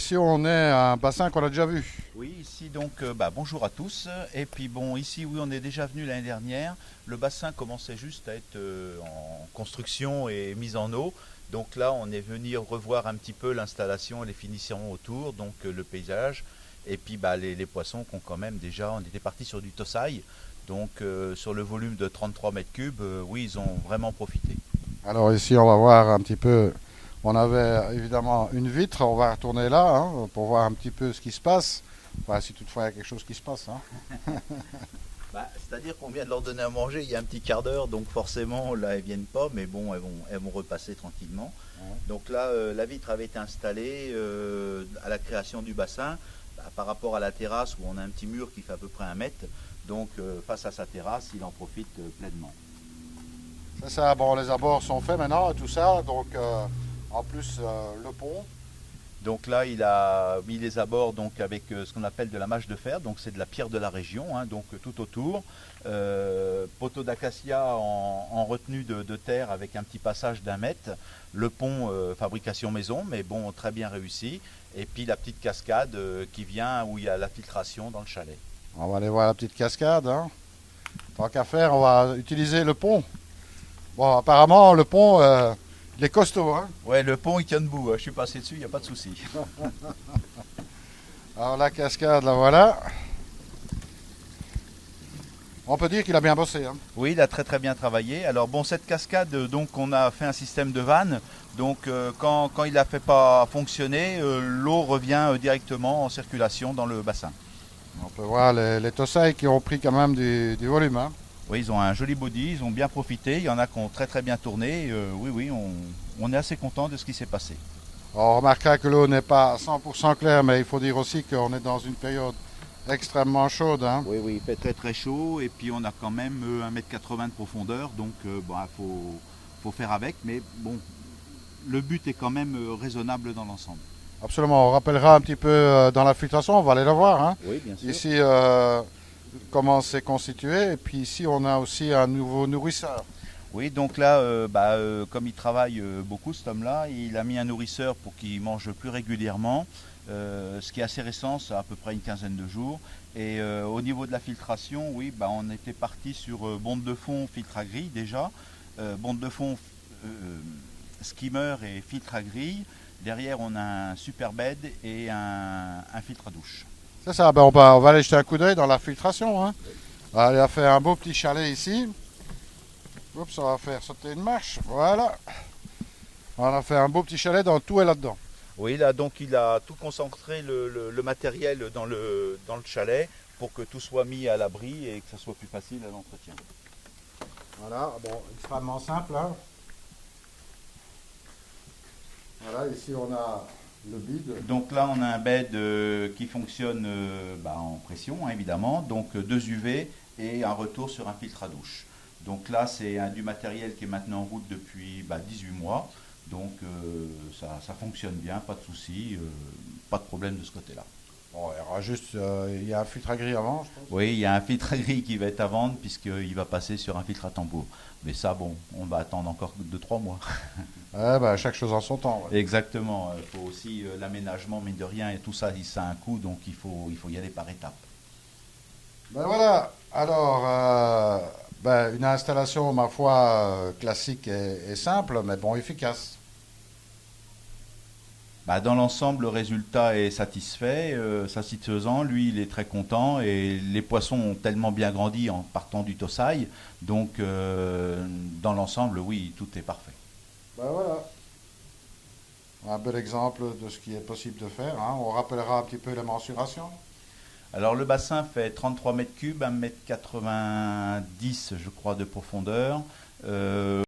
ici on est à un bassin qu'on a déjà vu. Oui, ici donc, bonjour à tous. Et puis bon, ici oui, on est déjà venu l'année dernière. Le bassin commençait juste à être en construction et mis en eau. Donc là, on est venu revoir un petit peu l'installation et les finitions autour, donc le paysage. Et puis les poissons qu'on quand même déjà, on était parti sur du Tosaï. Donc sur le volume de 33 mètres cubes, oui, ils ont vraiment profité. Alors ici on va voir un petit peu, on avait évidemment une vitre, on va retourner là hein, pour voir un petit peu ce qui se passe. Enfin, si toutefois il y a quelque chose qui se passe. Hein. C'est-à-dire qu'on vient de leur donner à manger il y a un petit quart d'heure, donc forcément là elles viennent pas, mais bon elles vont repasser tranquillement. Ouais. Donc là la vitre avait été installée à la création du bassin par rapport à la terrasse où on a un petit mur qui fait à peu près 1 mètre. Donc face à sa terrasse il en profite pleinement. C'est ça, bon les abords sont faits maintenant, tout ça, donc en plus le pont. Donc là, il a mis les abords donc avec ce qu'on appelle de la mâche de fer, donc c'est de la pierre de la région, hein, donc tout autour. Poteau d'acacia en retenue de terre avec un petit passage d'1 mètre. Le pont fabrication maison, mais bon, très bien réussi. Et puis la petite cascade qui vient où il y a la filtration dans le chalet. On va aller voir la petite cascade. Hein. Tant qu'à faire, on va utiliser le pont. Bon, apparemment le pont, il est costaud. Hein. Ouais, le pont il tient debout, je suis passé dessus, il n'y a pas de souci. Alors la cascade, la voilà. On peut dire qu'il a bien bossé. Hein. Oui, il a très très bien travaillé. Alors bon, cette cascade, donc on a fait un système de vannes. Donc quand il ne la fait pas fonctionner, l'eau revient directement en circulation dans le bassin. On peut voir les Tosaï qui ont pris quand même du volume. Hein. Oui, ils ont un joli body, ils ont bien profité. Il y en a qui ont très très bien tourné. Oui, on est assez content de ce qui s'est passé. On remarquera que l'eau n'est pas à 100% claire, mais il faut dire aussi qu'on est dans une période extrêmement chaude. Hein. Oui, il fait très très chaud et puis on a quand même 1,80 m de profondeur, donc faut faire avec. Mais bon, le but est quand même raisonnable dans l'ensemble. Absolument, on rappellera un petit peu dans la filtration, on va aller la voir. Hein. Oui, bien sûr. Ici, comment c'est constitué, et puis ici, on a aussi un nouveau nourrisseur. Oui, donc là, comme il travaille beaucoup, cet homme-là, il a mis un nourrisseur pour qu'il mange plus régulièrement. Ce qui est assez récent, c'est à peu près une quinzaine de jours. Et au niveau de la filtration, oui, on était parti sur bonde de fond, filtre à grille déjà. Bonde de fond, skimmer et filtre à grille. Derrière, on a un super bed et un filtre à douche. C'est ça, on va aller jeter un coup d'œil dans la filtration. Hein. Allez, on a fait un beau petit chalet ici. Oups, on va faire sauter une marche. Voilà. On a fait un beau petit chalet, dans tout est là-dedans. Oui, là, donc il a tout concentré le matériel dans le chalet pour que tout soit mis à l'abri et que ça soit plus facile à l'entretien. Voilà, bon, extrêmement simple. Hein. Voilà, ici on a le bide. Donc là, on a un bed qui fonctionne en pression, hein, évidemment, donc 2 UV et un retour sur un filtre à douche. Donc là, c'est du matériel qui est maintenant en route depuis 18 mois. Donc ça fonctionne bien, pas de souci, pas de problème de ce côté-là. Bon, il y aura juste, il y a un filtre à grille avant, je pense. Oui, il y a un filtre à grille qui va être à vendre puisqu'il va passer sur un filtre à tambour. Mais ça, bon, on va attendre encore 2-3 mois. Chaque chose en son temps. Ouais. Exactement, il faut aussi l'aménagement, mine de rien, et tout ça, ça a un coût, donc il faut y aller par étapes. Ben voilà, alors, une installation, ma foi, classique et simple, mais bon, efficace. Dans l'ensemble, le résultat est satisfaisant. Lui, il est très content et les poissons ont tellement bien grandi en partant du Tosaï. Donc, dans l'ensemble, oui, tout est parfait. Ben voilà, un bel exemple de ce qui est possible de faire. Hein. On rappellera un petit peu les mensurations. Alors, le bassin fait 33 mètres cubes, 1,90 m, je crois, de profondeur.